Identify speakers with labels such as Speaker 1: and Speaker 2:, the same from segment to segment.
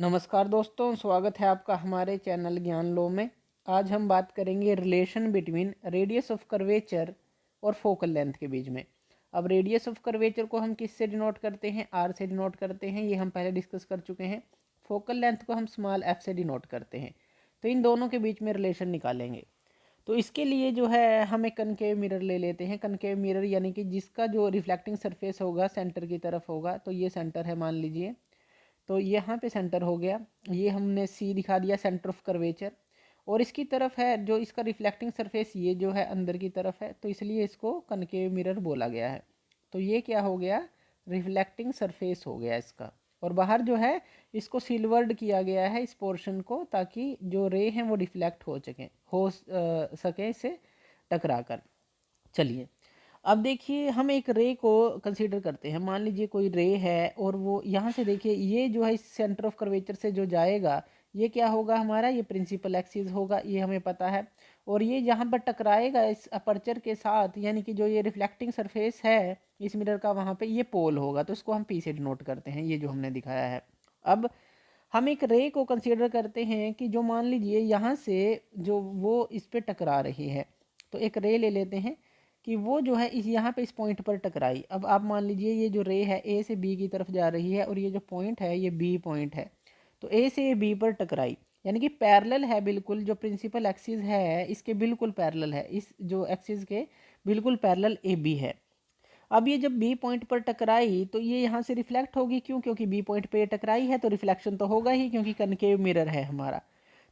Speaker 1: नमस्कार दोस्तों, स्वागत है आपका हमारे चैनल ज्ञान लो में। आज हम बात करेंगे relation between radius of curvature और फोकल लेंथ के बीच में। अब रेडियस ऑफ कर्वेचर को हम किससे डिनोट करते हैं? आर से डिनोट करते हैं, ये हम पहले डिस्कस कर चुके हैं। फोकल लेंथ को हम स्मॉल एफ से डिनोट करते हैं। तो इन दोनों के बीच में रिलेशन निकालेंगे। तो इसके लिए जो है हम एक कनकेव मिरर ले लेते हैं। कनकेव मिरर यानी कि जिसका जो रिफ्लेक्टिंग सरफेस होगा सेंटर की तरफ होगा। तो ये सेंटर है मान लीजिए, तो यहाँ पे सेंटर हो गया। ये हमने सी दिखा दिया, सेंटर ऑफ कर्वेचर। और इसकी तरफ है जो इसका रिफ्लेक्टिंग सरफेस, ये जो है अंदर की तरफ है, तो इसलिए इसको कनकेव मिरर बोला गया है। तो ये क्या हो गया? रिफ्लेक्टिंग सरफेस हो गया इसका। और बाहर जो है इसको सिल्वर्ड किया गया है इस पोर्शन को, ताकि जो रे हैं वो रिफ्लेक्ट हो सके इससे टकरा कर। चलिए अब देखिए, हम एक रे को कंसीडर करते हैं। मान लीजिए कोई रे है और वो यहाँ से देखिए, ये जो है इस सेंटर ऑफ कर्वेचर से जो जाएगा, ये क्या होगा हमारा? ये प्रिंसिपल एक्सिस होगा, ये हमें पता है। और ये जहाँ पर टकराएगा इस अपर्चर के साथ, यानी कि जो ये रिफ्लेक्टिंग सरफेस है इस मिरर का, वहाँ पे ये पोल होगा। तो इसको हम पी से डिनोट करते हैं, ये जो हमने दिखाया है। अब हम एक रे को कंसीडर करते हैं कि जो मान लीजिए यहाँ से जो वो इस पे टकरा रही है। तो एक रे ले लेते हैं कि वो जो है इस यहाँ पे इस पॉइंट पर टकराई। अब आप मान लीजिए ये जो रे है ए से बी की तरफ जा रही है, और ये जो पॉइंट है ये बी पॉइंट है। तो ए से ये बी पर टकराई, यानी कि पैरेलल है बिल्कुल। जो प्रिंसिपल एक्सिस है इसके बिल्कुल पैरेलल है, इस जो एक्सिस के बिल्कुल पैरेलल ए बी है। अब ये जब बी पॉइंट पर टकराई तो ये यहाँ से रिफ्लेक्ट होगी। क्यों? क्योंकि बी पॉइंट पे टकराई है, तो रिफ्लेक्शन तो होगा ही, क्योंकि कनकेव मिरर है हमारा।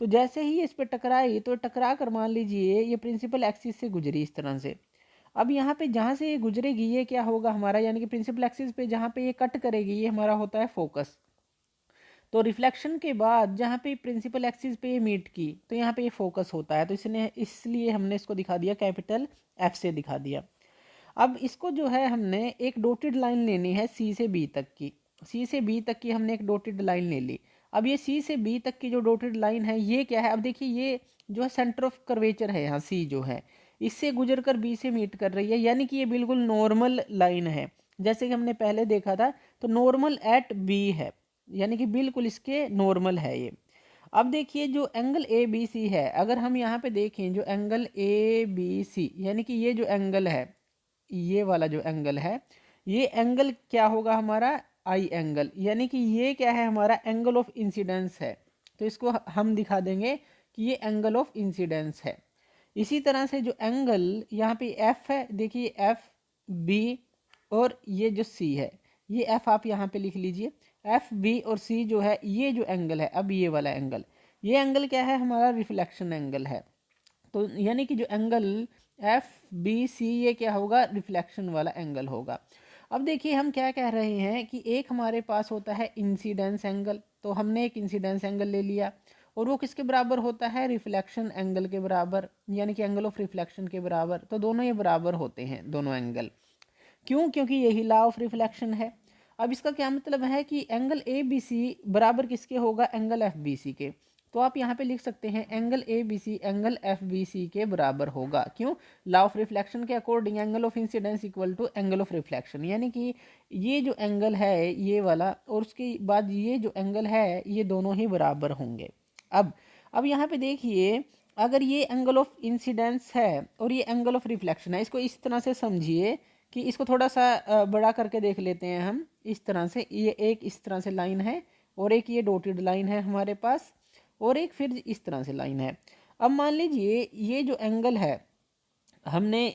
Speaker 1: तो जैसे ही इस पर टकराई, तो टकरा कर मान लीजिए ये प्रिंसिपल एक्सिस से गुजरी इस तरह से। अब यहाँ पे जहाँ से ये गुजरेगी, ये क्या होगा हमारा? यानी कि प्रिंसिपल एक्सिस पे जहाँ पे ये कट करेगी, ये हमारा होता है फोकस। तो रिफ्लेक्शन के बाद जहाँ पे प्रिंसिपल एक्सिस पे ये मीट की, तो यहाँ पे ये फोकस होता है। तो इसलिए हमने इसको दिखा दिया कैपिटल एफ से दिखा दिया। अब इसको जो है हमने एक डॉटेड लाइन लेनी है सी से बी तक की। सी से बी तक की हमने एक डॉटेड लाइन ले ली। अब ये सी से बी तक की जो डॉटेड लाइन है, ये क्या है? अब देखिए, ये जो है सेंटर ऑफ कर्वेचर है यहाँ सी जो है, इससे गुजर कर बी से मीट कर रही है, यानी कि ये बिल्कुल नॉर्मल लाइन है। जैसे कि हमने पहले देखा था, तो नॉर्मल एट बी है, यानी कि बिल्कुल इसके नॉर्मल है ये। अब देखिए जो एंगल ए बी सी है, अगर हम यहाँ पे देखें, जो एंगल ए बी सी, यानी कि ये जो एंगल है, ये वाला जो एंगल है, ये एंगल क्या होगा हमारा? आई एंगल, यानी कि ये क्या है हमारा? एंगल ऑफ इंसिडेंस है। तो इसको हम दिखा देंगे कि ये एंगल ऑफ इंसिडेंस है। इसी तरह से जो एंगल यहाँ पे एफ है, देखिए एफ बी, और ये जो सी है, ये एफ आप यहाँ पे लिख लीजिए। एफ बी और सी जो है, ये जो एंगल है, अब ये वाला एंगल, ये एंगल क्या है हमारा? रिफ्लेक्शन एंगल है। तो यानी कि जो एंगल एफ बी सी, ये क्या होगा? रिफ्लेक्शन वाला एंगल होगा। अब देखिए हम क्या कह रहे हैं कि एक हमारे पास होता है इंसिडेंस एंगल। तो हमने एक इंसिडेंस एंगल ले लिया, और वो किसके बराबर होता है? रिफ्लेक्शन एंगल के बराबर, यानी कि एंगल ऑफ रिफ्लेक्शन के बराबर। तो दोनों ये बराबर होते हैं, दोनों एंगल। क्यों? क्योंकि यही लॉ ऑफ रिफ्लेक्शन है। अब इसका क्या मतलब है कि एंगल ए बी सी बराबर किसके होगा? एंगल एफ बी सी के। तो आप यहाँ पे लिख सकते हैं angle A B C angle F B C के बराबर होगा। क्यों? लॉ ऑफ रिफ्लेक्शन के according angle of incidence equal to angle of reflection, यानी कि ये जो एंगल है ये वाला, और उसके बाद ये जो एंगल है, ये दोनों ही बराबर होंगे। अब यहाँ पे देखिए, अगर ये एंगल ऑफ इंसिडेंस है और ये एंगल ऑफ रिफ्लेक्शन है, इसको इस तरह से समझिए कि इसको थोड़ा सा बड़ा करके देख लेते हैं हम। इस तरह से, ये एक इस तरह से लाइन है, और एक ये डॉटेड लाइन है हमारे पास, और एक फिर इस तरह से लाइन है। अब मान लीजिए ये जो एंगल है, हमने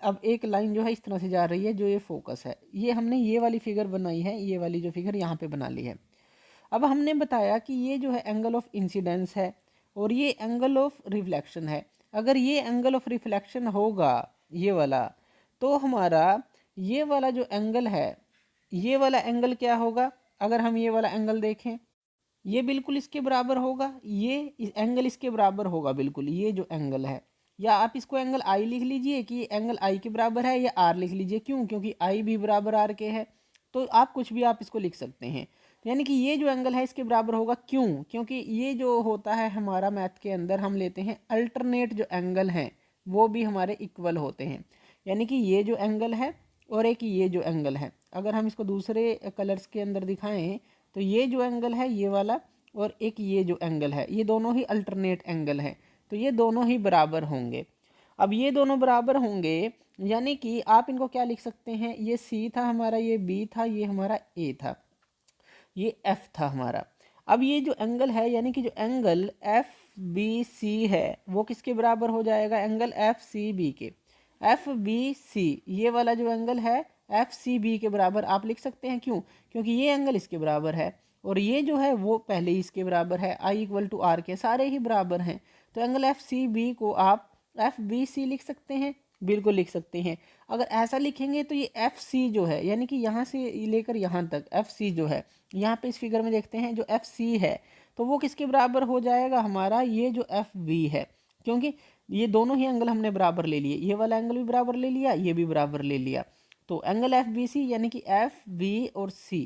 Speaker 1: अब एक लाइन जो है इस तरह से जा रही है, जो ये फोकस है, ये हमने ये वाली फिगर बनाई है, ये वाली जो फिगर यहाँ पे बना ली है। अब हमने बताया कि ये जो है एंगल ऑफ इंसिडेंस है, और ये एंगल ऑफ रिफ्लेक्शन है। अगर ये एंगल ऑफ रिफ्लेक्शन होगा ये वाला, तो हमारा ये वाला जो एंगल है, ये वाला एंगल क्या होगा? अगर हम ये वाला एंगल देखें, ये बिल्कुल इसके बराबर होगा, ये एंगल इसके बराबर होगा बिल्कुल, ये जो एंगल है। या आप इसको एंगल आई लिख लीजिए कि एंगल आई के बराबर है, या आर लिख लीजिए। क्यों? क्योंकि आई भी बराबर आर के है। तो आप कुछ भी आप इसको लिख सकते हैं, यानी कि ये जो एंगल है इसके बराबर होगा। क्यों? क्योंकि ये जो होता है हमारा मैथ के अंदर, हम लेते हैं अल्टरनेट जो एंगल हैं, वो भी हमारे इक्वल होते हैं। यानी कि ये जो एंगल है और एक ये जो एंगल है, अगर हम इसको दूसरे कलर्स के अंदर दिखाएं, तो ये जो एंगल है ये वाला, और एक ये जो एंगल है, ये दोनों ही अल्टरनेट एंगल है, तो ये दोनों ही बराबर होंगे। अब ये दोनों बराबर होंगे यानी कि आप इनको क्या लिख सकते हैं, ये सी था हमारा, ये बी था, ये हमारा ए था, ये एफ था हमारा। अब ये जो एंगल है यानी कि जो एंगल एफ बी सी है वो किसके बराबर हो जाएगा, एंगल एफ सी बी के। एफ बी सी ये वाला जो एंगल है एफ सी बी के बराबर आप लिख सकते हैं। क्यों, क्योंकि ये एंगल इसके बराबर है और ये जो है वो पहले ही इसके बराबर है, आई इक्वल टू आर के, सारे ही बराबर हैं। तो एंगल एफ सी बी को आप एफ बी सी लिख सकते हैं, बिल्कुल लिख सकते हैं। अगर ऐसा लिखेंगे तो ये एफ सी जो है यानी कि यहाँ से लेकर यहाँ तक एफ सी जो है, यहाँ पे इस फिगर में देखते हैं जो एफ सी है तो वो किसके बराबर हो जाएगा, हमारा ये जो एफ वी है। क्योंकि ये दोनों ही एंगल हमने बराबर ले लिए, ये वाला एंगल भी बराबर ले लिया, ये भी बराबर ले लिया। तो एंगल एफ बी सी यानी कि एफ बी और सी,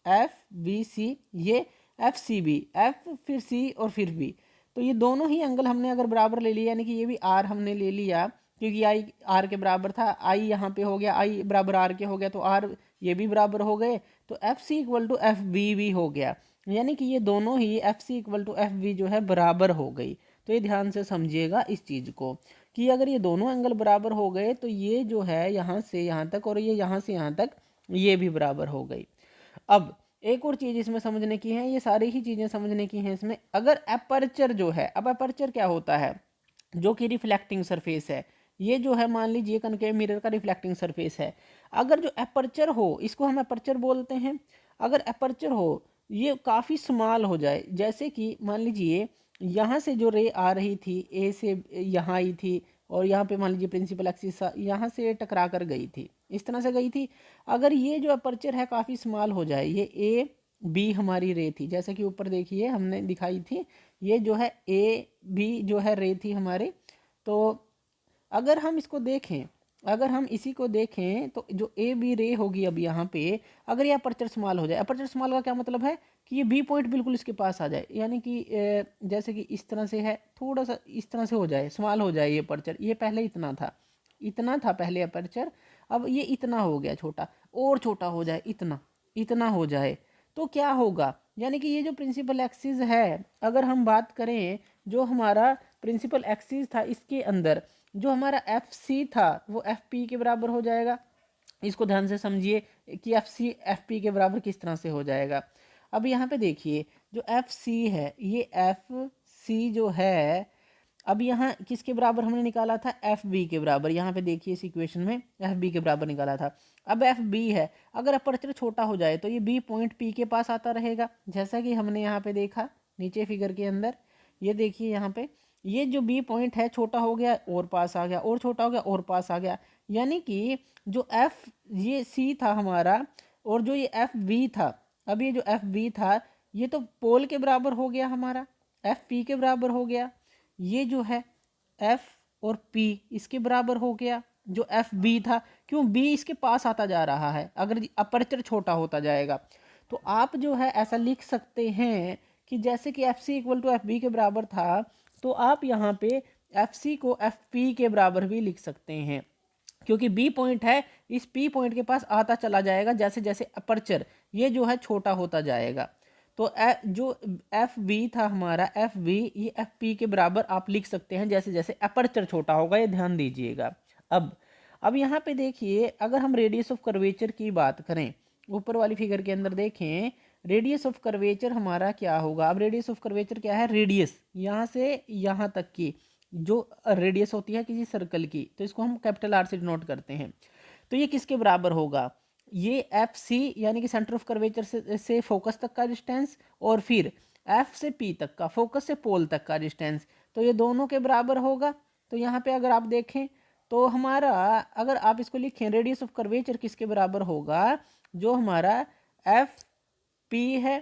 Speaker 1: एफ बी सी, ये एफ सी बी, एफ फिर सी और फिर बी, तो ये दोनों ही एंगल हमने अगर बराबर ले लिया यानी कि ये भी आर हमने ले लिया क्योंकि आई आर के बराबर था, आई यहाँ पे हो गया, आई बराबर आर के हो गया तो आर ये भी बराबर हो गए, तो F C equal to F B भी हो गया। यानी कि ये दोनों ही F C equal to F B जो है बराबर हो गई। तो ये ध्यान से समझिएगा इस चीज़ को कि अगर ये दोनों एंगल बराबर हो गए तो ये जो है यहाँ से यहाँ तक और ये यहाँ से यहाँ तक ये भी बराबर हो गई। अब एक और चीज़ इसमें समझने की है, ये सारी ही चीज़ें समझने की हैं इसमें। अगर अपर्चर जो है, अब अपर्चर क्या होता है, जो कि रिफ्लेक्टिंग सरफेस है, ये जो है मान लीजिए कनकेव मिरर का रिफ्लेक्टिंग सरफेस है। अगर जो अपर्चर हो, इसको हम अपर्चर बोलते हैं, अगर अपर्चर हो ये काफ़ी स्मॉल हो जाए, जैसे कि मान लीजिए यहाँ से जो रे आ रही थी ए से यहाँ आई थी और यहाँ पे मान लीजिए प्रिंसिपल एक्सिस यहाँ से टकरा कर गई थी, इस तरह से गई थी। अगर ये जो अपर्चर है काफ़ी स्मॉल हो जाए, ये ए बी हमारी रे थी, जैसे कि ऊपर देखिए हमने दिखाई थी, ये जो है ए बी जो है रे थी हमारे। तो अगर हम इसको देखें, अगर हम इसी को देखें तो जो ए बी रे होगी अब यहाँ पे, अगर ये अपर्चर स्मॉल हो जाए, अपर्चर स्मॉल का क्या मतलब है कि ये बी पॉइंट बिल्कुल इसके पास आ जाए, यानी कि जैसे कि इस तरह से है, थोड़ा सा इस तरह से हो जाए, स्मॉल हो जाए ये अपर्चर, ये पहले इतना था पहले अपर्चर, अब ये इतना हो गया छोटा, और छोटा हो जाए, इतना इतना हो जाए, तो क्या होगा, यानी कि ये जो प्रिंसिपल एक्सिस है, अगर हम बात करें जो हमारा प्रिंसिपल एक्सिस था इसके अंदर जो हमारा एफ सी था वो एफ पी के बराबर हो जाएगा। इसको ध्यान से समझिए कि एफ सी एफ पी के बराबर किस तरह से हो जाएगा। अब यहाँ पे देखिए जो एफ सी है, ये एफ सी जो है अब यहाँ किसके बराबर हमने निकाला था, एफ बी के बराबर, यहाँ पे देखिए इस इक्वेशन में एफ बी के बराबर निकाला था। अब एफ बी है, अगर अपर्चर छोटा हो जाए तो ये बी पॉइंट पी के पास आता रहेगा, जैसा कि हमने यहाँ पे देखा नीचे फिगर के अंदर, ये देखिए यहाँ पे ये जो बी पॉइंट है छोटा हो गया और पास आ गया, और छोटा हो गया और पास आ गया, यानी कि जो एफ ये सी था हमारा और जो ये एफ बी था, अब ये जो एफ बी था ये तो पोल के बराबर हो गया हमारा, एफ पी के बराबर हो गया, ये जो है एफ और पी इसके बराबर हो गया जो एफ बी था, क्यों बी इसके पास आता जा रहा है, अगर अपर्चर छोटा होता जाएगा तो आप जो है ऐसा लिख सकते हैं कि जैसे कि F C equal to F B के बराबर था, तो आप यहाँ पे एफ सी को एफ पी के बराबर भी लिख सकते हैं, क्योंकि बी पॉइंट है इस पी पॉइंट के पास आता चला जाएगा जैसे जैसे अपर्चर ये जो है छोटा होता जाएगा। तो जो एफ बी था हमारा एफ बी ये एफ पी के बराबर आप लिख सकते हैं जैसे जैसे अपर्चर छोटा होगा, ये ध्यान दीजिएगा। अब यहाँ पे देखिए अगर हम रेडियस ऑफ कर्वेचर की बात करें, ऊपर वाली फिगर के अंदर देखें रेडियस ऑफ कर्वेचर हमारा क्या होगा। अब रेडियस ऑफ कर्वेचर क्या है, रेडियस यहाँ से यहाँ तक की जो रेडियस होती है किसी सर्कल की, तो इसको हम कैपिटल आर से डिनोट करते हैं, तो ये किसके बराबर होगा, ये एफ सी यानी कि सेंटर ऑफ कर्वेचर से फोकस तक का डिस्टेंस और फिर एफ से पी तक का, फोकस से पोल तक का डिस्टेंस, तो ये दोनों के बराबर होगा। तो यहाँ पे अगर आप देखें तो हमारा अगर आप इसको लिखें रेडियस ऑफ कर्वेचर किसके बराबर होगा, जो हमारा एफ पी है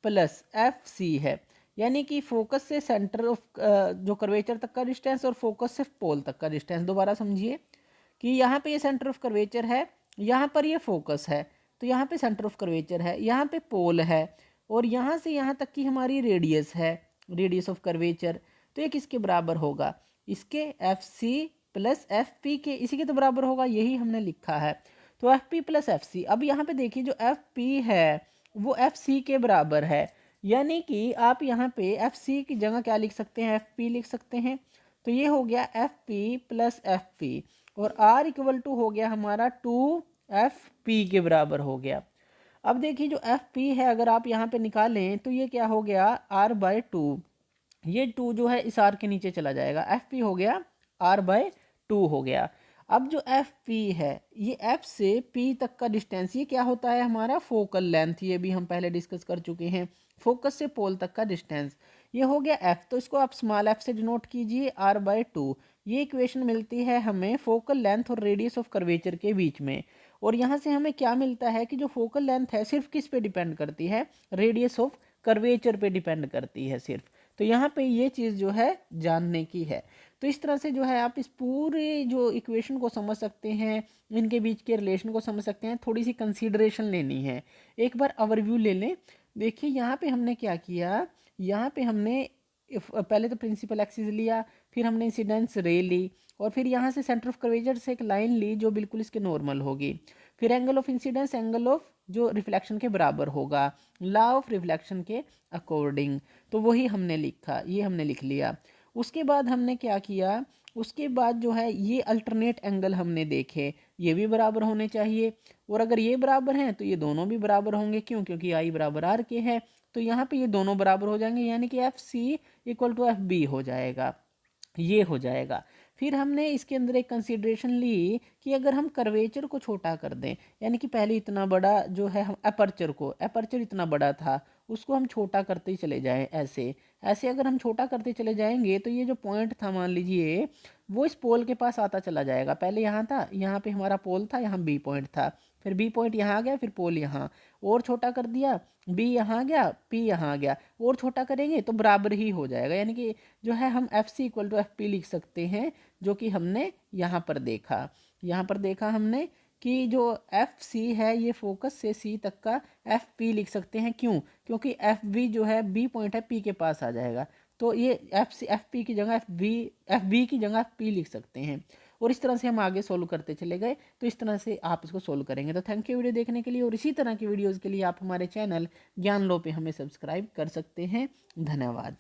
Speaker 1: प्लस एफ सी है, यानी कि फोकस से सेंटर ऑफ जो कर्वेचर तक का डिस्टेंस और फोकस से पोल तक का डिस्टेंस। दोबारा समझिए कि यहाँ पे ये सेंटर ऑफ कर्वेचर है, यहाँ पर ये फोकस है, तो यहाँ पे सेंटर ऑफ कर्वेचर है, यहाँ पे पोल है और यहाँ से यहाँ तक की हमारी रेडियस है, रेडियस ऑफ कर्वेचर, तो ये किसके बराबर होगा, इसके F C plus F P के, इसी के तो बराबर होगा, यही हमने लिखा है। तो F P plus F C, अब यहाँ पे देखिए जो एफ पी है वो एफ सी के बराबर है, यानी कि आप यहाँ पे एफ सी की जगह क्या लिख सकते हैं, एफ पी लिख सकते हैं। तो ये हो गया F P plus F P, और आर इक्वल टू हो गया हमारा 2 FP के बराबर हो गया। अब देखिए जो एफ पी है अगर आप यहाँ पे निकालें तो ये क्या हो गया, R/2। ये 2 जो है इस आर के नीचे चला जाएगा, एफ पी हो गया R/2 हो गया। अब जो एफ पी है ये एफ से पी तक का डिस्टेंस, ये क्या होता है हमारा फोकल लेंथ, ये भी हम पहले डिस्कस कर चुके हैं। फोकस से पोल तक का डिस्टेंस ये हो गया एफ, तो इसको आप स्मॉल एफ से डिनोट कीजिए R/2। ये इक्वेशन मिलती है हमें फोकल लेंथ और रेडियस ऑफ कर्वेचर के बीच में। और यहाँ से हमें क्या मिलता है कि जो फोकल लेंथ है सिर्फ किस पे डिपेंड करती है, रेडियस ऑफ कर्वेचर पे डिपेंड करती है सिर्फ। तो यहाँ पे ये चीज़ जो है जानने की है। तो इस तरह से जो है आप इस पूरे जो इक्वेशन को समझ सकते हैं, इनके बीच के रिलेशन को समझ सकते हैं। थोड़ी सी कंसीडरेशन लेनी है, एक बार ओवरव्यू ले लें। देखिए यहाँ पे हमने क्या किया, यहाँ पे हमने पहले तो प्रिंसिपल एक्सिस लिया, फिर हमने इंसिडेंस रे ली, और फिर यहाँ से सेंटर ऑफ कर्वेचर से एक लाइन ली जो बिल्कुल इसके नॉर्मल होगी। फिर angle of incidence angle of जो रिफ्लेक्शन के बराबर होगा लॉ ऑफ रिफ्लेक्शन के अकॉर्डिंग। तो वही हमने लिखा, ये हमने लिख लिया। उसके बाद हमने क्या किया, उसके बाद जो है ये अल्टरनेट एंगल हमने देखे, ये भी बराबर होने चाहिए। और अगर ये बराबर हैं तो ये दोनों भी बराबर होंगे, क्यों, क्योंकि आई बराबर आर के है। तो यहाँ पे ये दोनों बराबर हो जाएंगे, यानी कि F C equal to F B हो जाएगा, ये हो जाएगा। फिर हमने इसके अंदर एक कंसीडरेशन ली कि अगर हम कर्वेचर को छोटा कर दें, यानी कि पहले इतना बड़ा जो है हम एपर्चर इतना बड़ा था, उसको हम छोटा करते ही चले जाएं, ऐसे ऐसे अगर हम छोटा करते चले जाएंगे तो ये जो पॉइंट था मान लीजिए वो इस पोल के पास आता चला जाएगा। पहले यहाँ था, यहाँ पे हमारा पोल था, यहाँ बी पॉइंट था, फिर बी पॉइंट यहाँ आ गया, फिर पोल यहाँ, और छोटा कर दिया, बी यहाँ आ गया, पी यहाँ आ गया, और छोटा करेंगे तो बराबर ही हो जाएगा। यानी कि जो है हम F C equal to F P लिख सकते हैं, जो कि हमने यहाँ पर देखा। यहाँ पर देखा हमने कि जो एफ सी है ये फोकस से सी तक का एफ पी लिख सकते हैं, क्यों, क्योंकि एफ बी जो है बी पॉइंट है पी के पास आ जाएगा। तो ये एफ पी की जगह एफ बी की जगह एफ पी लिख सकते हैं। और इस तरह से हम आगे सोल्व करते चले गए। तो इस तरह से आप इसको सोल्व करेंगे। तो थैंक यू वीडियो देखने के लिए, और इसी तरह की वीडियोज़ के लिए आप हमारे चैनल ज्ञान लो पे हमें सब्सक्राइब कर सकते हैं। धन्यवाद।